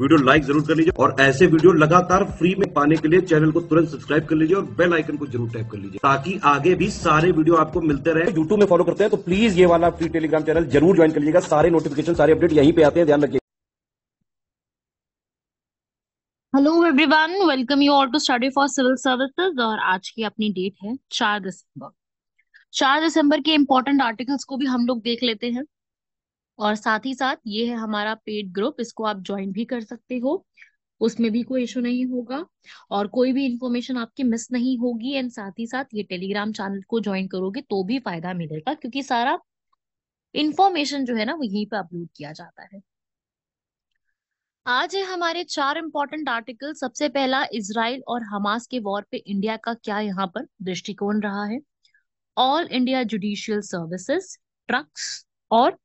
Video like जरूर कर लीजिए और ऐसे वीडियो लगातार फ्री में पाने के लिए चैनल को तुरंत सब्सक्राइब कर लीजिए और बेल आइकन को जरूर टैप कर लीजिए ताकि आगे भी सारे वीडियो आपको मिलते रहे। यूट्यूब में फॉलो करते हैं तो प्लीज ये वाला फ्री टेलीग्राम चैनल जरूर ज्वाइन कर लीजिएगा। सारे नोटिफिकेशन सारे अपडेट यहीं पे आते हैं, ध्यान रखिए। Hello everyone, welcome you all to study for civil services. और आज की अपनी डेट है 4 दिसंबर। 4 दिसंबर के इम्पोर्टेंट आर्टिकल्स को भी हम लोग देख लेते हैं। और साथ ही साथ ये है हमारा पेड ग्रुप, इसको आप ज्वाइन भी कर सकते हो। उसमें भी कोई इशू नहीं होगा और कोई भी इंफॉर्मेशन आपकी मिस नहीं होगी। एंड साथ ही साथ ये टेलीग्राम चैनल को ज्वाइन करोगे तो भी फायदा मिलेगा, क्योंकि सारा इंफॉर्मेशन जो है ना वो यहीं पे अपलोड किया जाता है। आज है हमारे 4 इंपॉर्टेंट आर्टिकल। सबसे पहला, इजराइल और हमास के वॉर पे इंडिया का क्या यहाँ पर दृष्टिकोण रहा है। All India judicial services, trucks और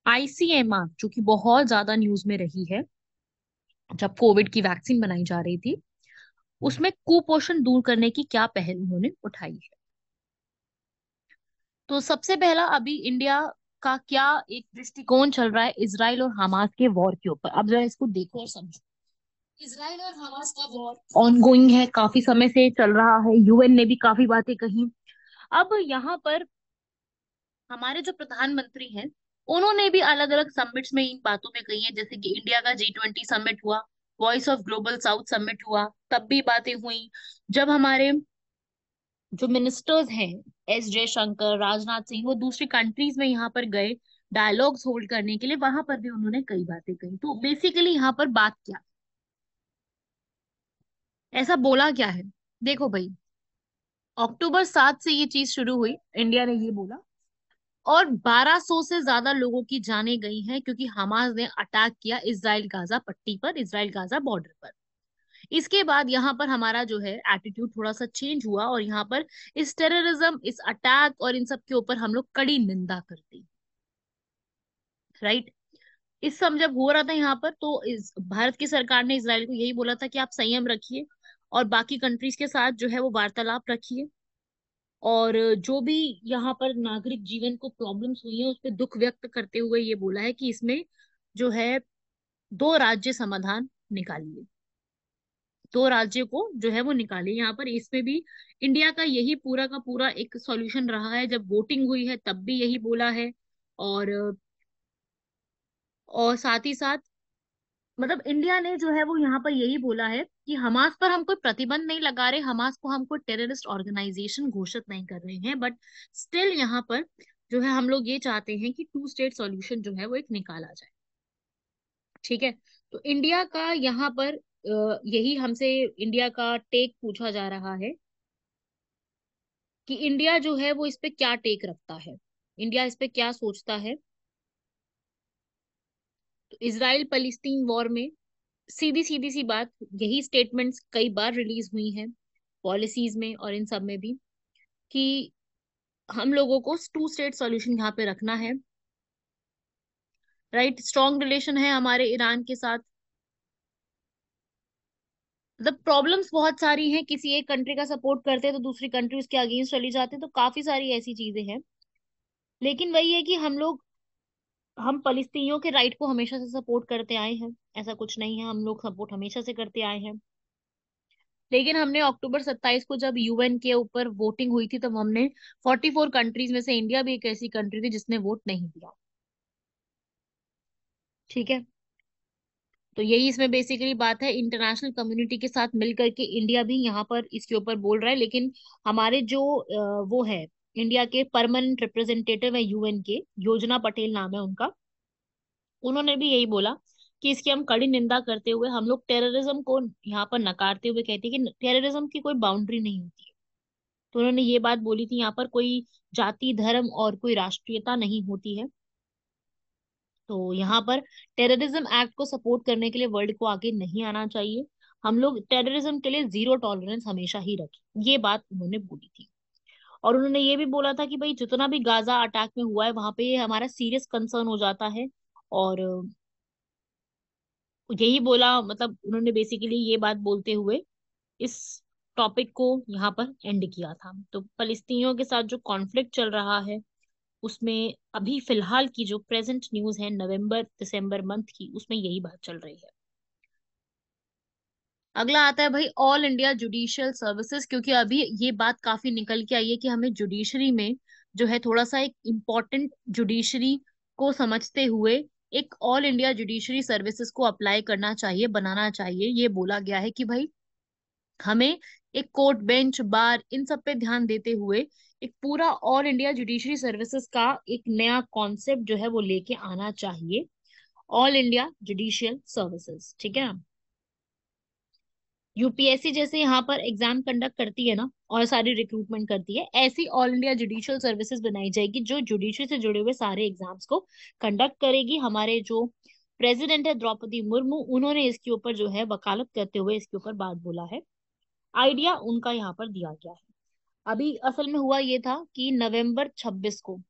आईसीएमआर, जो कि बहुत ज्यादा न्यूज में रही है जब कोविड की वैक्सीन बनाई जा रही थी, उसमें कुपोषण दूर करने की क्या पहल उन्होंने उठाई है। तो सबसे पहला, अभी इंडिया का क्या एक दृष्टिकोण चल रहा है इजराइल और हमास के वॉर के ऊपर। अब जरा इसको देखो और समझो। इसराइल और हमास का वॉर ऑनगोइंग है, काफी समय से चल रहा है। यूएन ने भी काफी बातें कही। अब यहाँ पर हमारे जो प्रधानमंत्री हैं, उन्होंने भी अलग अलग समिट्स में इन बातों में कही है। जैसे कि इंडिया का G20 समिट हुआ, voice of global south summit हुआ, तब भी बातें हुई। जब हमारे जो मिनिस्टर्स हैं, एस जयशंकर, राजनाथ सिंह, वो दूसरी कंट्रीज में यहाँ पर गए डायलॉग्स होल्ड करने के लिए, वहां पर भी उन्होंने कई बातें कही। तो बेसिकली यहाँ पर बात क्या, ऐसा बोला क्या है। देखो भाई, अक्टूबर 7 से ये चीज शुरू हुई, इंडिया ने ये बोला। और 1200 से ज्यादा लोगों की जानें गई हैं, क्योंकि हमास ने अटैक किया इसराइल गाजा पट्टी पर, इसराइल गाजा बॉर्डर पर। इसके बाद यहाँ पर हमारा जो है एटीट्यूड थोड़ा सा चेंज हुआ और यहाँ पर इस टेररिज्म, इस अटैक और इन सब के ऊपर हम लोग कड़ी निंदा करते हैं। राइट। इस सब जब हो रहा था यहाँ पर, तो इस भारत की सरकार ने इसराइल को यही बोला था कि आप संयम रखिए और बाकी कंट्रीज के साथ जो है वो वार्तालाप रखिए। और जो भी यहाँ पर नागरिक जीवन को प्रॉब्लम्स हुई है उस पर दुख व्यक्त करते हुए ये बोला है कि इसमें जो है 2 राज्य समाधान निकालिए, 2 राज्य को जो है वो निकालिए। यहाँ पर इसमें भी इंडिया का यही पूरा का पूरा एक सॉल्यूशन रहा है। जब वोटिंग हुई है तब भी यही बोला है। और साथ ही साथ मतलब इंडिया ने जो है वो यहाँ पर यही बोला है कि हमास पर हम कोई प्रतिबंध नहीं लगा रहे, हमास को हम कोई टेररिस्ट ऑर्गेनाइजेशन घोषित नहीं कर रहे हैं, बट स्टिल यहाँ पर जो है हम लोग ये चाहते हैं कि 2 स्टेट सॉल्यूशन जो है वो एक निकाला जाए। ठीक है। तो इंडिया का यहाँ पर यही हमसे इंडिया का टेक पूछा जा रहा है कि इंडिया जो है वो इस पे क्या टेक रखता है, इंडिया इस पे क्या सोचता है। तो इसराइल फलस्तीन वॉर में सीधी सीधी सी बात, यही स्टेटमेंट्स कई बार रिलीज हुई हैं पॉलिसीज में और इन सब में भी, कि हम लोगों को 2 स्टेट सॉल्यूशन यहाँ पे रखना है। राइट। स्ट्रॉन्ग रिलेशन है हमारे ईरान के साथ। मतलब प्रॉब्लम्स बहुत सारी हैं, किसी एक कंट्री का सपोर्ट करते हैं तो दूसरी कंट्री उसके अगेंस्ट चली जाती है, तो काफी सारी ऐसी चीजें हैं। लेकिन वही है कि हम फलस्तीनियों के राइट को हमेशा से सपोर्ट करते आए हैं, ऐसा कुछ नहीं है, हम लोग सपोर्ट हमेशा से करते आए हैं। लेकिन हमने अक्टूबर 27 को जब यूएन के ऊपर वोटिंग हुई थी, तब हमने 44 कंट्रीज में से इंडिया भी एक ऐसी कंट्री थी जिसने वोट नहीं दिया। ठीक है। तो यही इसमें बेसिकली बात है, इंटरनेशनल कम्युनिटी के साथ मिलकर के इंडिया भी यहाँ पर इसके ऊपर बोल रहा है। लेकिन हमारे जो वो है इंडिया के परमानेंट रिप्रेजेंटेटिव है यूएन के, योजना पटेल नाम है उनका, उन्होंने भी यही बोला कि इसकी हम कड़ी निंदा करते हुए हम लोग टेररिज्म को यहाँ पर नकारते हुए कहते हैं कि टेररिज्म की कोई बाउंड्री नहीं होती है। तो उन्होंने ये बात बोली थी, यहाँ पर कोई जाति धर्म और कोई राष्ट्रीयता नहीं होती है। तो यहाँ पर टेररिज्म एक्ट को सपोर्ट करने के लिए वर्ल्ड को आगे नहीं आना चाहिए। हम लोग टेररिज्म के लिए जीरो टॉलरेंस हमेशा ही रखें, ये बात उन्होंने बोली थी। और उन्होंने ये भी बोला था कि भाई जितना भी गाजा अटैक में हुआ है वहां पे ये हमारा सीरियस कंसर्न हो जाता है। और यही बोला, मतलब उन्होंने बेसिकली ये बात बोलते हुए इस टॉपिक को यहाँ पर एंड किया था। तो फलस्तीनियों के साथ जो कॉन्फ्लिक्ट चल रहा है उसमें अभी फिलहाल की जो प्रेजेंट न्यूज है नवंबर दिसंबर मंथ की, उसमें यही बात चल रही है। अगला आता है भाई ऑल इंडिया जुडिशियल सर्विसेज, क्योंकि अभी ये बात काफी निकल के आई है कि हमें जुडिशरी में जो है थोड़ा सा एक इम्पोर्टेंट जुडिशरी को समझते हुए एक ऑल इंडिया जुडिशरी सर्विसेज को अप्लाई करना चाहिए, बनाना चाहिए। ये बोला गया है कि भाई हमें एक कोर्ट बेंच बार इन सब पे ध्यान देते हुए एक पूरा ऑल इंडिया जुडिशरी सर्विसेज का एक नया कॉन्सेप्ट जो है वो लेके आना चाहिए। ऑल इंडिया जुडिशियल सर्विसेज, ठीक है ना। यूपीएससी जैसे यहाँ पर एग्जाम कंडक्ट करती है ना और सारी रिक्रूटमेंट करती है, ऐसी ऑल इंडिया जुडिशियल सर्विसेज बनाई जाएगी जो जुडिशरी से जुड़े हुए सारे एग्जाम्स को कंडक्ट करेगी। हमारे जो प्रेसिडेंट है द्रौपदी मुर्मू, उन्होंने इसके ऊपर जो है वकालत करते हुए इसके ऊपर बात बोला है। आइडिया उनका यहाँ पर दिया गया है। अभी असल में हुआ ये था कि नवंबर 26 को,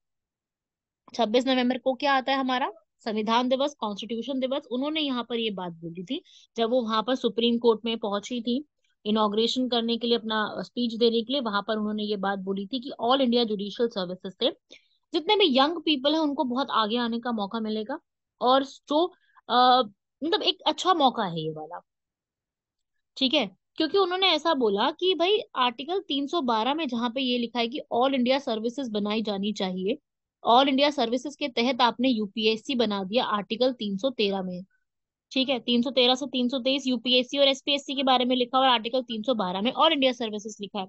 26 नवंबर को क्या आता है हमारा संविधान दिवस, कॉन्स्टिट्यूशन दिवस। उन्होंने यहाँ पर ये बात बोली थी जब वो वहां पर सुप्रीम कोर्ट में पहुंची थी इनॉग्रेशन करने के लिए, अपना स्पीच देने के लिए। वहां पर उन्होंने ये बात बोली थी कि ऑल इंडिया जुडिशियल सर्विसेज से जितने भी यंग पीपल हैं उनको बहुत आगे आने का मौका मिलेगा। और जो मतलब एक अच्छा मौका है ये वाला, ठीक है। क्योंकि उन्होंने ऐसा बोला कि भाई आर्टिकल 312 में जहां पे ये लिखा है कि ऑल इंडिया सर्विसेज बनाई जानी चाहिए, ऑल इंडिया सर्विसेज के तहत आपने यूपीएससी बना दिया आर्टिकल 313 में, ठीक है। 313 से 323 यूपीएससी और एसपीएससी के बारे में लिखा हुआ है, आर्टिकल 312 में ऑल इंडिया सर्विसेज लिखा है।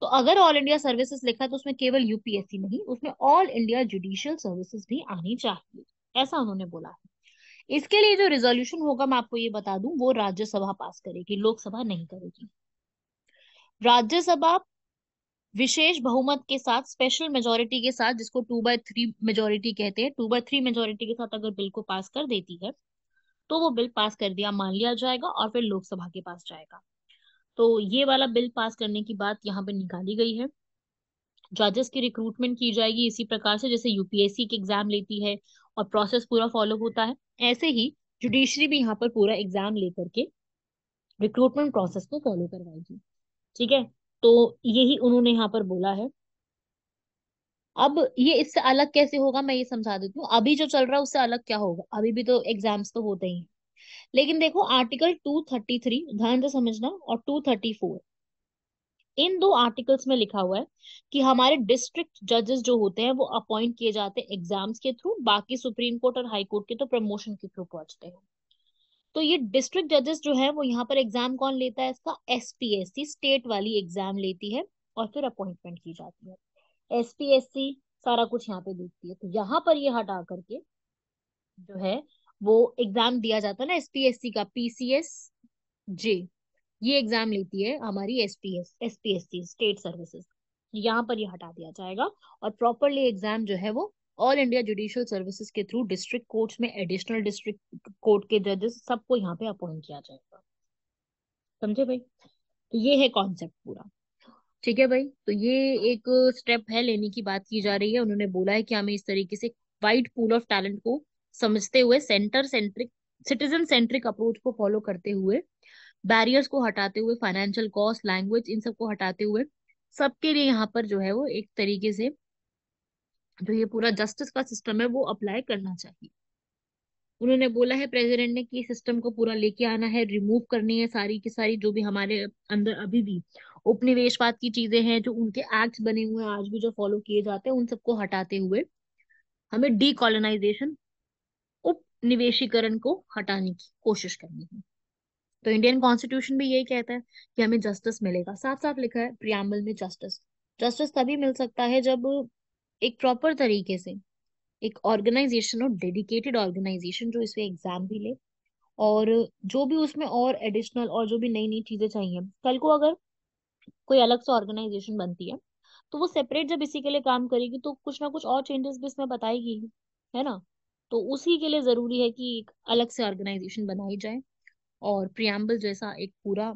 तो अगर ऑल इंडिया सर्विसेज लिखा है तो उसमें केवल यूपीएससी नहीं, उसमें ऑल इंडिया जुडिशियल सर्विसेज भी आनी चाहिए, ऐसा उन्होंने बोला है। इसके लिए जो रिजोल्यूशन होगा मैं आपको ये बता दूं, वो राज्यसभा पास करेगी, लोकसभा नहीं करेगी। राज्यसभा विशेष बहुमत के साथ, स्पेशल मेजोरिटी के साथ, जिसको 2/3 मेजोरिटी कहते हैं, 2/3 मेजोरिटी के साथ अगर बिल को पास कर देती है तो वो बिल पास कर दिया मान लिया जाएगा और फिर लोकसभा के पास जाएगा। तो ये वाला बिल पास करने की बात यहाँ पे निकाली गई है। जजेस की रिक्रूटमेंट की जाएगी इसी प्रकार से जैसे यूपीएससी के एग्जाम लेती है और प्रोसेस पूरा फॉलो होता है, ऐसे ही जुडिशरी भी यहाँ पर पूरा एग्जाम लेकर के रिक्रूटमेंट प्रोसेस को फॉलो करवाएगी, ठीक है। तो यही उन्होंने यहाँ पर बोला है। अब ये इससे अलग कैसे होगा मैं ये समझा देती हूँ। अभी जो चल रहा है उससे अलग क्या होगा, अभी भी तो एग्जाम्स तो होते ही हैं। लेकिन देखो आर्टिकल 233 ध्यान से समझना और 234, इन दो आर्टिकल्स में लिखा हुआ है कि हमारे डिस्ट्रिक्ट जजेस जो होते हैं वो अपॉइंट किए जाते हैं एग्जाम्स के थ्रू, बाकी सुप्रीम कोर्ट और हाई कोर्ट के तो प्रमोशन के थ्रू पहुंचते हैं। तो ये डिस्ट्रिक्ट जजेस जो है वो यहाँ पर एग्जाम कौन लेता है, इसका एसपीएससी स्टेट वाली एग्जाम लेती है और फिर अपॉइंटमेंट की जाती है। एसपीएससी सारा कुछ यहाँ पे देखती है। तो यहाँ पर ये हटा करके जो है वो एग्जाम दिया जाता है ना एसपीएससी का, पीसीएस जे, ये एग्जाम लेती है हमारी एसपीएससी स्टेट सर्विसेज। यहाँ पर ये हटा दिया जाएगा और प्रॉपरली एग्जाम जो है वो ऑल इंडिया जुडिशियल सर्विसेज के थ्रू डिस्ट्रिक्ट कोर्ट्स में एडिशनल डिस्ट्रिक्ट कोर्ट के जजेस सबको यहाँ पे अपॉइंट किया जाएगा। समझे भाई, तो ये है कॉन्सेप्ट पूरा, ठीक है भाई। तो ये एक स्टेप है, लेने की बात की जा रही है। उन्होंने बोला है कि हमें इस तरीके से वाइड पूल ऑफ टैलेंट को समझते हुए, centre centric citizen centric approach को फॉलो करते हुए, बैरियर्स को हटाते हुए, फाइनेंशियल कॉस्ट, लैंग्वेज, इन सब को हटाते हुए सबके लिए यहाँ पर जो है वो एक तरीके से जो ये पूरा जस्टिस का सिस्टम है वो अप्लाई करना चाहिए। उन्होंने बोला है प्रेसिडेंट ने कि सिस्टम को पूरा लेके आना है, रिमूव करनी है सारी की सारी जो भी हमारे अंदर अभी भी उपनिवेशवाद की चीजें हैं, जो उनके एक्ट्स बने हुए हैं आज भी जो फॉलो किए जाते हैं, उन सबको हटाते हुए हमें डीकॉलोनाइजेशन, उपनिवेशीकरण को हटाने की कोशिश करनी है। तो इंडियन कॉन्स्टिट्यूशन भी यही कहता है कि हमें जस्टिस मिलेगा, साफ साफ लिखा है प्रियम्बल में जस्टिस। जस्टिस तभी मिल सकता है जब एक प्रॉपर तरीके से एक ऑर्गेनाइजेशन और डेडिकेटेड ऑर्गेनाइजेशन जो इसमें एग्जाम भी ले, और जो भी उसमें और एडिशनल और जो भी नई नई चीजें चाहिए, कल को अगर कोई अलग से ऑर्गेनाइजेशन बनती है तो वो सेपरेट जब इसी के लिए काम करेगी तो कुछ ना कुछ और चेंजेस भी इसमें बताएगी ही, है ना। तो उसी के लिए जरूरी है कि एक अलग से ऑर्गेनाइजेशन बनाई जाए और प्रियम्बल जैसा एक पूरा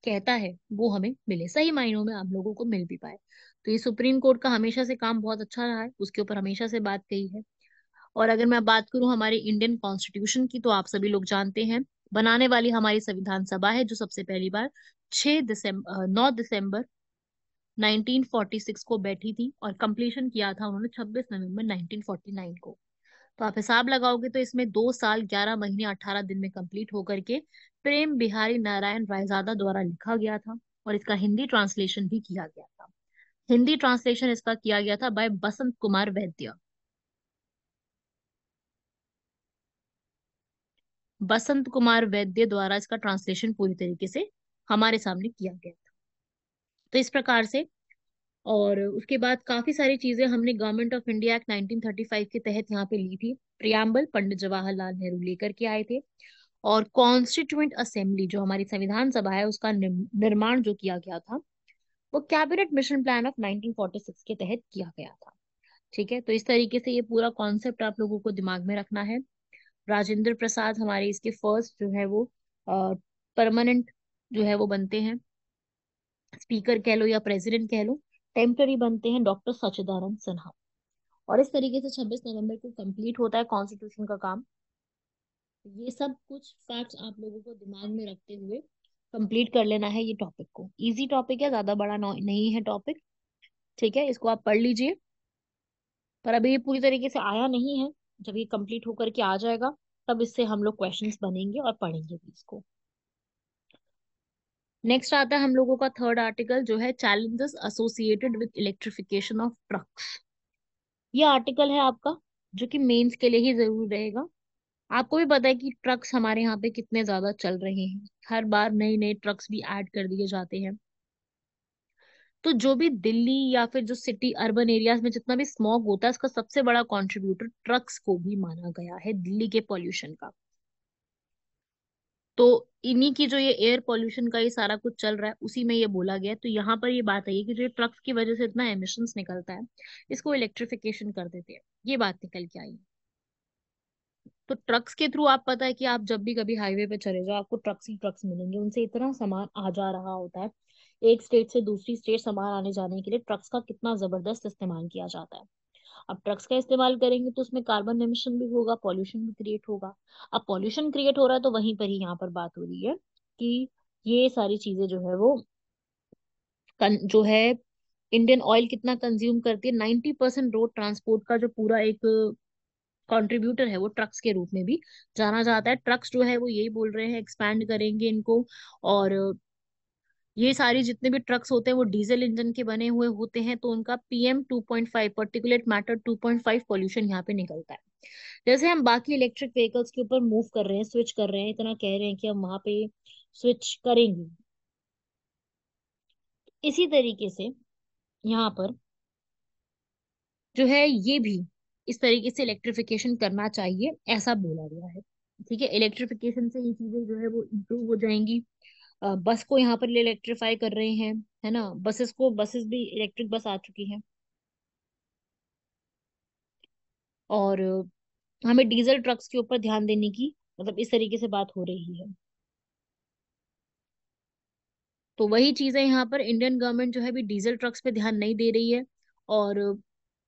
कहता है वो हमें मिले, सही मायनों में हम लोगों को मिल भी पाए। तो ये सुप्रीम कोर्ट का हमेशा से काम बहुत अच्छा रहा है, उसके ऊपर हमेशा से बात कही है। और अगर मैं बात करूं हमारे इंडियन कॉन्स्टिट्यूशन की, तो आप सभी लोग जानते हैं बनाने वाली हमारी संविधान सभा है जो सबसे पहली बार 9 दिसंबर 1946 को बैठी थी और कंप्लीशन किया था उन्होंने 26 नवंबर 1949 को। तो आप हिसाब लगाओगे तो इसमें 2 साल 11 महीने 18 दिन में कंप्लीट होकर के प्रेम बिहारी नारायण रायजादा द्वारा लिखा गया था। और इसका हिंदी ट्रांसलेशन भी किया गया था। हिंदी ट्रांसलेशन इसका किया गया था बाय बसंत कुमार वैद्य। बसंत कुमार वैद्य द्वारा इसका ट्रांसलेशन पूरी तरीके से हमारे सामने किया गया था। तो इस प्रकार से, और उसके बाद काफी सारी चीजें हमने गवर्नमेंट ऑफ इंडिया एक्ट 1935 के तहत यहाँ पे ली थी। प्रियम्बल पंडित जवाहरलाल नेहरू लेकर के आए थे। और कॉन्स्टिट्यूएंट असेंबली जो हमारी संविधान सभा है उसका निर्माण जो किया गया था वो कैबिनेट मिशन प्लान ऑफ 1946 के तहत किया गया था। ठीक है, तो इस तरीके से ये पूरा कॉन्सेप्ट आप लोगों को दिमाग में रखना है। राजेंद्र प्रसाद हमारे इसके फर्स्ट जो है वो परमानेंट जो है वो बनते हैं, स्पीकर कह लो या प्रेसिडेंट कह लो। टेम्पररी बनते हैं डॉक्टर सच्चिदानंद सिन्हा। और इस तरीके से 26 नवंबर को कंप्लीट होता है कॉन्स्टिट्यूशन का काम। ये सब कुछ फैक्ट्स आप लोगों को दिमाग में रखते हुए कंप्लीट कर लेना है ये टॉपिक को। इजी टॉपिक है, ज्यादा बड़ा नहीं है टॉपिक। ठीक है, इसको आप पढ़ लीजिए। पर अभी ये पूरी तरीके से आया नहीं है। जब ये कंप्लीट होकर के आ जाएगा तब इससे हम लोग क्वेश्चंस बनेंगे और पढ़ेंगे भी इसको। नेक्स्ट आता है हम लोगों का थर्ड आर्टिकल जो है challenges associated with electrification of trucks. ये आर्टिकल है आपका जो कि मेंस के लिए ही जरूर रहेगा। आपको भी पता है कि ट्रक्स हमारे यहाँ पे कितने ज्यादा चल रहे हैं। हर बार नए नए ट्रक्स भी ऐड कर दिए जाते हैं। तो जो भी दिल्ली या फिर जो सिटी अर्बन एरियाज में जितना भी स्मॉग होता है उसका सबसे बड़ा कंट्रीब्यूटर ट्रक्स को भी माना गया है दिल्ली के पॉल्यूशन का। तो इन्हीं की जो ये एयर पॉल्यूशन का ये सारा कुछ चल रहा है उसी में ये बोला गया है। तो यहाँ पर ये बात आई है कि जो ट्रक्स की वजह से इतना एमिशंस निकलता है इसको इलेक्ट्रिफिकेशन कर देते हैं। ये बात निकल के आई है। तो ट्रक्स के थ्रू आप पता है कि आप जब भी कभी हाईवे पे चले जाओ आपको ट्रक्स ही ट्रक्स मिलेंगे। उनसे इतना सामान आ जा रहा होता है। एक स्टेट से दूसरी स्टेट सामान आने जाने के लिए ट्रक्स का कितना जबरदस्त इस्तेमाल किया जाता है। अब ट्रक्स का इस्तेमाल करेंगे तो उसमें कार्बन एमिशन भी होगा, पॉल्यूशन भी क्रिएट होगा। अब पॉल्यूशन क्रिएट हो रहा है तो वहीं पर ही यहाँ पर बात हो रही है कि ये सारी चीजें जो है वो जो है इंडियन ऑयल कितना कंज्यूम करती है। 90% रोड ट्रांसपोर्ट का जो पूरा एक कंट्रीब्यूटर है वो ट्रक्स के रूप में भी जाना जाता है। ट्रक्स जो है वो यही बोल रहे हैं एक्सपैंड करेंगे इनको। और ये सारी जितने भी ट्रक्स होते हैं वो डीजल इंजन के बने हुए होते हैं तो उनका PM 2.5 पर्टिकुलेट मैटर 2.5 पॉल्यूशन यहाँ पे निकलता है। जैसे हम बाकी इलेक्ट्रिक व्हीकल्स के ऊपर मूव कर रहे हैं, स्विच कर रहे हैं, इतना कह रहे हैं कि हम वहां पे स्विच करेंगे, इसी तरीके से यहाँ पर जो है ये भी इस तरीके से इलेक्ट्रिफिकेशन करना चाहिए ऐसा बोला गया है। ठीक है, इलेक्ट्रिफिकेशन से ये चीजें जो है वो इम्प्रूव हो जाएंगी। बस को यहाँ पर इलेक्ट्रीफाई कर रहे हैं, है ना। बसेस भी इलेक्ट्रिक बस आ चुकी हैं। और हमें डीजल ट्रक्स के ऊपर ध्यान देने की मतलब इस तरीके से बात हो रही है। तो वही चीजें यहाँ पर इंडियन गवर्नमेंट जो है भी डीजल ट्रक्स पे ध्यान नहीं दे रही है। और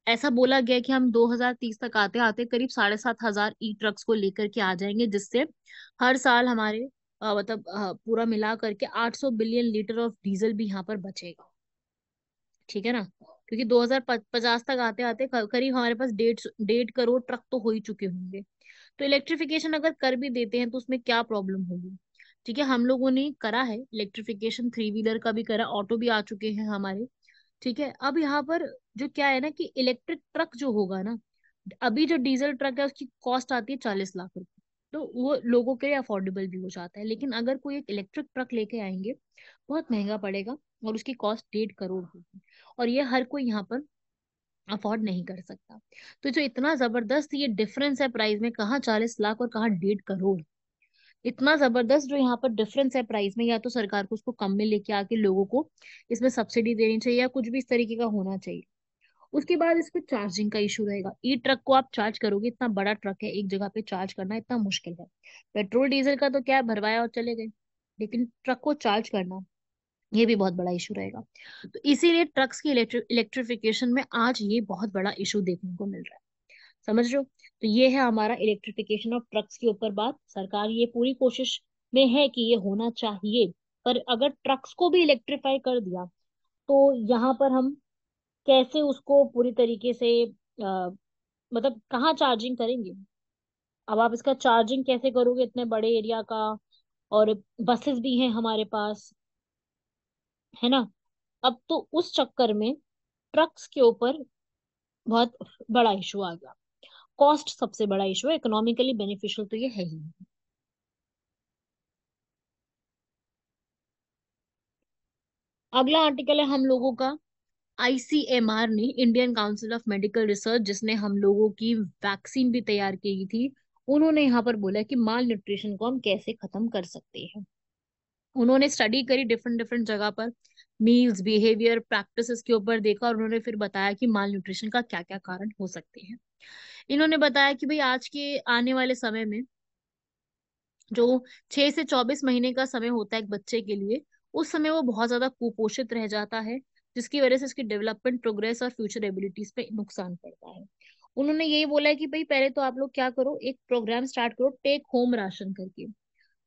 ऐसा बोला गया है कि हम 2030 तक आते आते करीब 7,500 ई ट्रक्स को लेकर के आ जाएंगे जिससे हर साल हमारे मतलब पूरा मिला करके 800 बिलियन लीटर ऑफ डीजल भी यहाँ पर बचेगा। ठीक है ना, क्योंकि 2050 तक आते आते करीब हमारे पास 1.5 करोड़ ट्रक तो हो ही चुके होंगे। तो इलेक्ट्रिफिकेशन अगर कर भी देते हैं तो उसमें क्या प्रॉब्लम होगी। ठीक है, हम लोगों ने करा है इलेक्ट्रिफिकेशन, 3 व्हीलर का भी करा, ऑटो भी आ चुके हैं हमारे। ठीक है, अब यहाँ पर जो क्या है ना कि इलेक्ट्रिक ट्रक जो होगा ना, अभी जो डीजल ट्रक है उसकी कॉस्ट आती है 40 लाख रुपए। तो वो लोगों के लिए अफोर्डेबल भी हो जाता है। लेकिन अगर कोई एक इलेक्ट्रिक ट्रक लेके आएंगे बहुत महंगा पड़ेगा और उसकी कॉस्ट 1.5 करोड़ होगी। और ये हर कोई यहाँ पर अफोर्ड नहीं कर सकता। तो जो इतना जबरदस्त ये डिफरेंस है प्राइस में, कहाँ 40 लाख और कहाँ 1.5 करोड़, इतना जबरदस्त जो यहाँ पर डिफरेंस है प्राइस में, या तो सरकार को उसको कम में लेके आके लोगों को इसमें सब्सिडी देनी चाहिए या कुछ भी इस तरीके का होना चाहिए। उसके बाद इस पे चार्जिंग का इशू रहेगा। ई ट्रक को आप चार्ज करोगे, इतना बड़ा ट्रक है एक जगह पे चार्ज करना इतना मुश्किल है। पेट्रोल डीजल का तो क्या है, भरवाया और चले गए। लेकिन ट्रक को चार्ज करना ये भी बहुत बड़ा इशू रहेगा। तो इसीलिए ट्रक्स की इलेक्ट्रिफिकेशन में आज ये बहुत बड़ा इशू देखने को मिल रहा है। समझ रहे हो। तो ये है हमारा इलेक्ट्रिफिकेशन ऑफ ट्रक्स के ऊपर बात। सरकार ये पूरी कोशिश में है कि ये होना चाहिए। पर अगर ट्रक्स को भी इलेक्ट्रीफाई कर दिया तो यहाँ पर हम कैसे उसको पूरी तरीके से मतलब कहाँ चार्जिंग करेंगे? अब आप इसका चार्जिंग कैसे करोगे इतने बड़े एरिया का? और बसेस भी हैं हमारे पास, है ना। अब तो उस चक्कर में ट्रक्स के ऊपर बहुत बड़ा इशू आ गया। कॉस्ट सबसे बड़ा इशू है, इकोनॉमिकली बेनिफिशियल तो ये है ही नहीं। अगला आर्टिकल है हम लोगों का, आईसीएमआर ने, Indian council of medical research, जिसने हम लोगों की वैक्सीन भी तैयार की थी, उन्होंने यहाँ पर बोला कि माल न्यूट्रिशन को हम कैसे खत्म कर सकते हैं। उन्होंने स्टडी करी डिफरेंट डिफरेंट जगह पर, मील्स बिहेवियर प्रैक्टिसेस के ऊपर देखा, और उन्होंने फिर बताया कि माल न्यूट्रिशन का क्या क्या कारण हो सकते हैं। इन्होंने बताया कि भाई आज के आने वाले समय में, जो 6 से 24 महीने का समय होता है एक बच्चे के लिए, उस समय वो बहुत ज्यादा कुपोषित रह जाता है, जिसकी वजह से उसकी डेवलपमेंट प्रोग्रेस और फ्यूचर एबिलिटीज पे नुकसान पड़ता है। उन्होंने यही बोला है कि भाई पहले तो आप लोग क्या करो, एक प्रोग्राम स्टार्ट करो टेक होम राशन करके।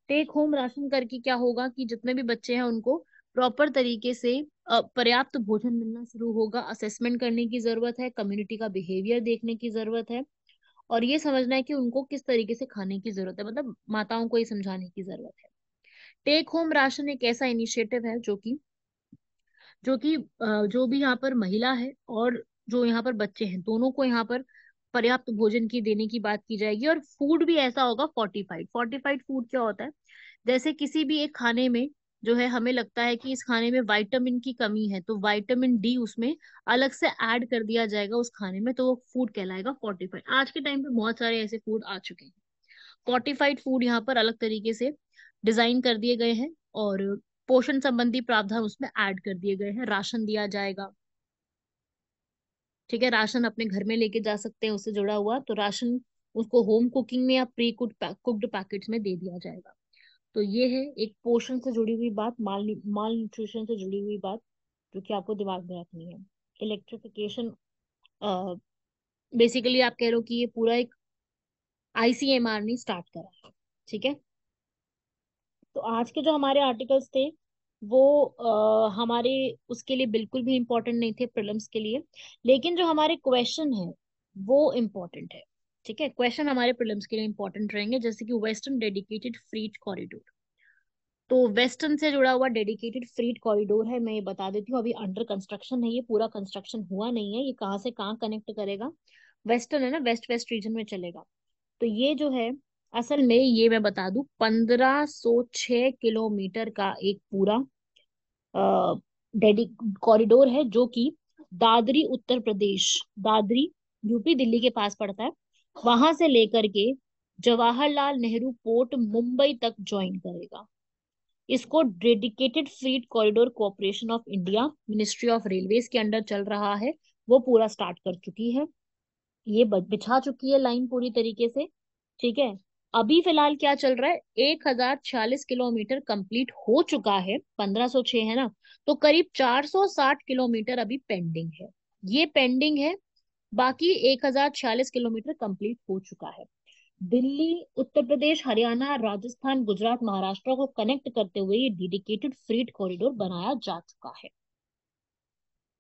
टेक होम राशन करके क्या होगा कि जितने भी बच्चे हैं उनको प्रॉपर तरीके से पर्याप्त भोजन मिलना शुरू होगा। असेसमेंट करने की जरूरत है, कम्युनिटी का बिहेवियर देखने की जरूरत है, और ये समझना है कि उनको किस तरीके से खाने की जरूरत है, मतलब माताओं को ये समझाने की जरूरत है। टेक होम राशन एक ऐसा इनिशिएटिव है जो कि जो भी यहाँ पर महिला है और जो यहाँ पर बच्चे हैं, दोनों को यहाँ पर पर्याप्त भोजन की देने की बात की जाएगी। और फूड भी ऐसा होगा फोर्टिफाइड। फोर्टिफाइड फूड क्या होता है? जैसे किसी भी एक खाने में जो है हमें लगता है कि इस खाने में विटामिन की कमी है, तो विटामिन डी उसमें अलग से ऐड कर दिया जाएगा उस खाने में, तो वो फूड कहलाएगा फोर्टिफाइड। आज के टाइम पे बहुत सारे ऐसे फूड आ चुके हैं। फोर्टिफाइड फूड यहाँ पर अलग तरीके से डिजाइन कर दिए गए हैं, और पोषण संबंधी प्रावधान उसमें ऐड कर दिए गए हैं। राशन दिया जाएगा, ठीक है, राशन अपने घर में लेके जा सकते हैं उससे जुड़ा हुआ, तो राशन उसको होम कुकिंग में या प्री कुक्ड पैकेट्स में दे दिया जाएगा। तो ये है एक पोषण से जुड़ी हुई बात, माल न्यूट्रिशन से जुड़ी हुई बात, जो कि आपको दिमाग में रखनी है। इलेक्ट्रिफिकेशन, बेसिकली आप कह रहे हो कि ये पूरा एक आईसीएमआर ने स्टार्ट करा है, ठीक है। तो आज के जो हमारे आर्टिकल्स थे वो हमारे उसके लिए बिल्कुल भी इम्पोर्टेंट नहीं थे, प्रीलिम्स के लिए। लेकिन जो हमारे क्वेश्चन है वो इम्पोर्टेंट है, ठीक है। क्वेश्चन हमारे प्रीलिम्स के लिए इम्पोर्टेंट रहेंगे, जैसे कि वेस्टर्न डेडिकेटेड फ्रीट कॉरिडोर। तो वेस्टर्न से जुड़ा हुआ डेडिकेटेड फ्रीट कॉरिडोर है, मैं ये बता देती हूँ, अभी अंडर कंस्ट्रक्शन है, ये पूरा कंस्ट्रक्शन हुआ नहीं है। ये कहाँ से कहाँ कनेक्ट करेगा? वेस्टर्न है ना, वेस्ट वेस्ट रीजन में चलेगा। तो ये जो है, असल में ये मैं बता दूं, 1506 किलोमीटर का एक पूरा डेडी कॉरिडोर है, जो कि दादरी उत्तर प्रदेश, दादरी यूपी दिल्ली के पास पड़ता है, वहां से लेकर के जवाहरलाल नेहरू पोर्ट मुंबई तक ज्वाइन करेगा। इसको dedicated freight corridor corporation of India, ministry of railways के अंडर चल रहा है, वो पूरा स्टार्ट कर चुकी है। ये बिछा चुकी है लाइन पूरी तरीके से, ठीक है। अभी फिलहाल क्या चल रहा है, 1046 किलोमीटर कंप्लीट हो चुका है, 1506 है ना, तो करीब 460 किलोमीटर अभी पेंडिंग है। ये पेंडिंग है, बाकी 1046 किलोमीटर कंप्लीट हो चुका है। दिल्ली, उत्तर प्रदेश, हरियाणा, राजस्थान, गुजरात, महाराष्ट्र को कनेक्ट करते हुए ये डेडिकेटेड फ्रीट कॉरिडोर बनाया जा चुका है,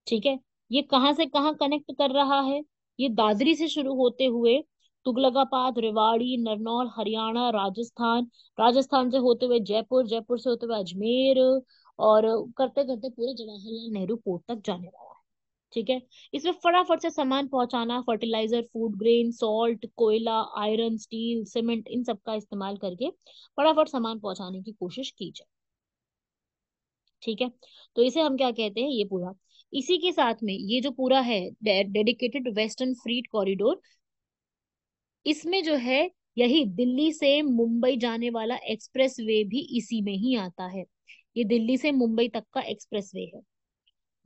ठीक है। ये कहाँ से कहाँ कनेक्ट कर रहा है? ये दादरी से शुरू होते हुए तुगलकाबाद, रेवाड़ी, नरनौल, हरियाणा, राजस्थान, राजस्थान से होते हुए जयपुर, जयपुर से होते हुए अजमेर, और करते करते पूरे जवाहरलाल नेहरू पोर्ट तक जाने वाला है, ठीक है। इसमें फटाफट से सामान पहुंचाना, फर्टिलाइजर, फूड ग्रेन, सॉल्ट, कोयला, आयरन, स्टील, सीमेंट, इन सब का इस्तेमाल करके फटाफट सामान पहुंचाने की कोशिश की जाए, ठीक है। तो इसे हम क्या कहते हैं, ये पूरा। इसी के साथ में ये जो पूरा है डेडिकेटेड वेस्टर्न फ्रीट कॉरिडोर, इसमें जो है यही दिल्ली से मुंबई जाने वाला एक्सप्रेस वे भी इसी में ही आता है। ये दिल्ली से मुंबई तक का एक्सप्रेस वे है,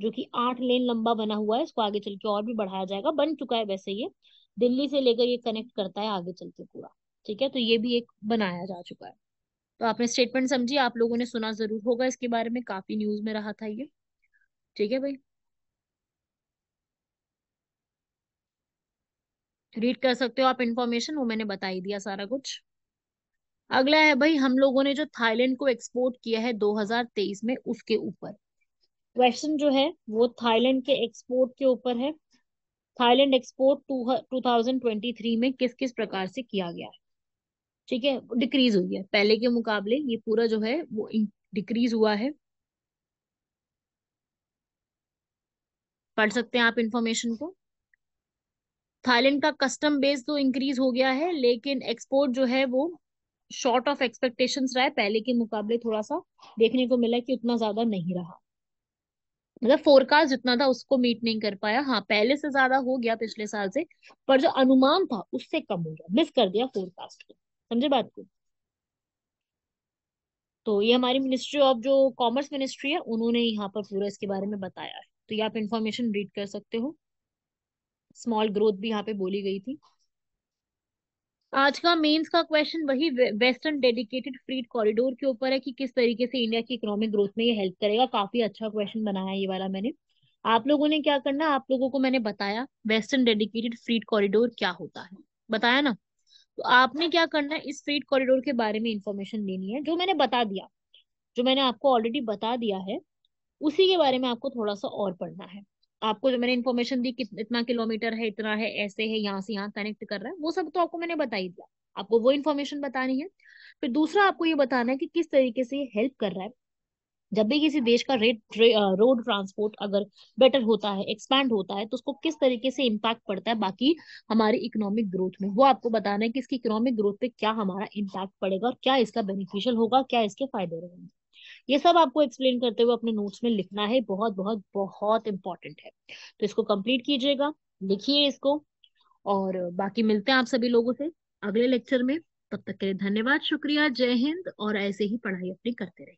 जो कि 8 लेन लंबा बना हुआ है। इसको आगे चल के और भी बढ़ाया जाएगा, बन चुका है वैसे ये। दिल्ली से लेकर ये कनेक्ट करता है आगे चल के पूरा, ठीक है। तो ये भी एक बनाया जा चुका है। तो आपने स्टेटमेंट समझी, आप लोगों ने सुना जरूर होगा इसके बारे में, काफी न्यूज में रहा था ये, ठीक है भाई। रीड कर सकते हो आप इंफॉर्मेशन, वो मैंने बता ही दिया सारा कुछ। अगला है भाई, हम लोगों ने जो थाईलैंड को एक्सपोर्ट किया है 2023 में, उसके ऊपर क्वेश्चन जो है वो थाईलैंड के एक्सपोर्ट के ऊपर है। थाईलैंड एक्सपोर्ट 2023 में किस किस प्रकार से किया गया है। ठीक है, डिक्रीज हुई है पहले के मुकाबले, ये पूरा जो है वो डिक्रीज हुआ है। पढ़ सकते हैं आप इंफॉर्मेशन को। थाईलैंड का कस्टम बेस तो इंक्रीज हो गया है, लेकिन एक्सपोर्ट जो है वो शॉर्ट ऑफ एक्सपेक्टेशंस रहा है, पहले के मुकाबले थोड़ा सा देखने को मिला कि उतना ज्यादा नहीं रहा। मतलब फोरकास्ट जितना था उसको मीट नहीं कर पाया। हाँ, पहले से ज्यादा हो गया पिछले साल से, पर जो अनुमान था उससे कम हो गया, मिस कर दिया फोरकास्ट को। समझे बात को। तो ये हमारी मिनिस्ट्री ऑफ जो कॉमर्स मिनिस्ट्री है, उन्होंने यहाँ पर पूरा इसके बारे में बताया है, तो ये आप इंफॉर्मेशन रीड कर सकते हो। स्मॉल ग्रोथ भी यहाँ पे बोली गई थी। आज का मेंस का क्वेश्चन वही वेस्टर्न डेडिकेटेड फ्रीट कॉरिडोर के ऊपर है कि किस तरीके से इंडिया की इकोनॉमिक ग्रोथ में ये हेल्प करेगा। काफी अच्छा क्वेश्चन बनाया है ये वाला मैंने। आप लोगों ने क्या करना है, आप लोगों को मैंने बताया वेस्टर्न डेडिकेटेड फ्रीट कॉरिडोर क्या होता है, बताया ना। तो आपने क्या करना है, इस फ्रीट कॉरिडोर के बारे में इंफॉर्मेशन लेनी है, जो मैंने बता दिया, जो मैंने आपको ऑलरेडी बता दिया है, उसी के बारे में आपको थोड़ा सा और पढ़ना है। आपको जो मैंने इन्फॉर्मेशन दी कि इतना किलोमीटर है, इतना है, ऐसे है, यहाँ से यहाँ कनेक्ट कर रहा है, वो सब तो आपको मैंने बता ही दिया। आपको वो इन्फॉर्मेशन बतानी है। फिर दूसरा आपको ये बताना है कि किस तरीके से ये हेल्प कर रहा है। जब भी किसी देश का रोड ट्रांसपोर्ट अगर बेटर होता है, एक्सपैंड होता है, तो उसको किस तरीके से इम्पैक्ट पड़ता है बाकी हमारी इकोनॉमिक ग्रोथ में, वो आपको बताना है कि इसकी इकोनॉमिक ग्रोथ पे क्या हमारा इम्पैक्ट पड़ेगा और क्या इसका बेनिफिशियल होगा, क्या इसके फायदे रहेंगे। ये सब आपको एक्सप्लेन करते हुए अपने नोट्स में लिखना है, बहुत बहुत बहुत इंपॉर्टेंट है। तो इसको कंप्लीट कीजिएगा, लिखिए इसको। और बाकी मिलते हैं आप सभी लोगों से अगले लेक्चर में। तब तक के लिए धन्यवाद, शुक्रिया, जय हिंद, और ऐसे ही पढ़ाई अपनी करते रहिए।